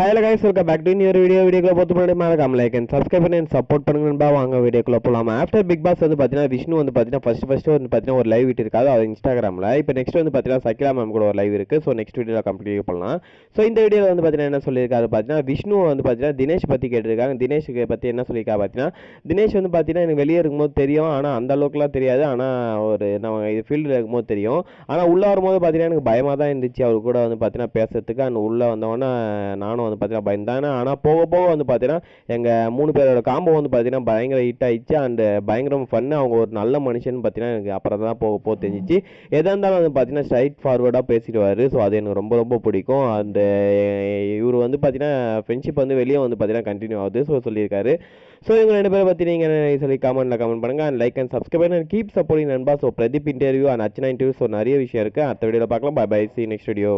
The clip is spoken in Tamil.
Hello guys, welcome back to new வீடியோக்குள்ள பொறுத்த முன்னாடி மறக்காம லைக் அண்ட் சப்ஸ்கிரைப் பண்ணி சப்போர்ட் பண்ணுங்க நண்பா. வாங்க வீடியோக்குள்ள போகலாம். ஆஃப்டர் பிக் பாஸ் வந்து பார்த்தீங்கன்னா விஷ்ணு வந்து பார்த்தீங்கன்னா ஃபர்ஸ்ட் வந்து பார்த்தீங்கன்னா ஒரு லைவ் விட்டுருக்காது, அது இன்ஸ்டாகிராமில். இப்போ நெக்ஸ்ட் வந்து பார்த்தீங்கன்னா சக்கிலா மேம் கூட ஒரு லைவ் இருக்குது. ஸோ நெக்ஸ்ட் வீடியோவில் கம்ப்ளீட் பண்ணலாம். ஸோ இந்த வீடியோவில் வந்து பார்த்தீங்கன்னா என்ன சொல்லியிருக்காரு பார்த்தீங்கன்னா, விஷ்ணு வந்து பார்த்தீங்கன்னா தினேஷ் பற்றி கேட்டிருக்காங்க. தினேஷுக்கு பற்றி என்ன சொல்லியிருக்காரு பார்த்தீங்கன்னா, தினேஷ் வந்து பார்த்தீங்கன்னா எனக்கு வெளியே இருக்கும்போது தெரியும், ஆனால் அந்த அளவுக்குலாம் தெரியாது, ஆனால் ஒரு நம்ம இது ஃபீல்டில் இருக்கும்போது தெரியும். ஆனால் உள்ளே வரும்போது பார்த்தீங்கன்னா எனக்கு பயமாக தான் இருந்துச்சு அவர் கூட வந்து பார்த்தீங்கன்னா பேசுறதுக்கு. அந்த உள்ளே வந்தவொடனே நானும் வந்து பார்த்தீங்கன்னா பயந்தேன். ஆனால் போக போக வந்து பார்த்தீங்கன்னா எங்கள் 3 பேரோட காம்போ வந்து பார்த்தீங்கன்னா பயங்கர ஹிட் ஆயிடுச்சு. அண்ட் பயங்கரம் ஃபன்னு. அவங்க ஒரு நல்ல மனுஷன் பார்த்தீங்கன்னா எனக்கு அப்புறம் தான் போக போக தெரிஞ்சிச்சு. எதாக இருந்தாலும் வந்து பார்த்தீங்கன்னா ஸ்ட்ரைட் ஃபார்வர்டாக பேசிடுவார். ஸோ அது எனக்கு ரொம்ப ரொம்ப பிடிக்கும். அந்த இவர் வந்து பார்த்தீங்கன்னா ஃப்ரெண்ட்ஷிப் வந்து வெளியே வந்து பார்த்தீங்கன்னா கண்டினியூ ஆகுது. ஸோ சொல்லியிருக்காரு. ஸோ இவங்க 2 பேரை பற்றி நீங்கள் சொல்லி கமெண்ட் பண்ணுங்கள். And like and subscribe and keep supporting நண்பா. So Pradeep interview and Archana interview, so நிறைய விஷயம் இருக்குது. அடுத்த வீடியோவில் பார்க்கலாம். Bye bye, see next video.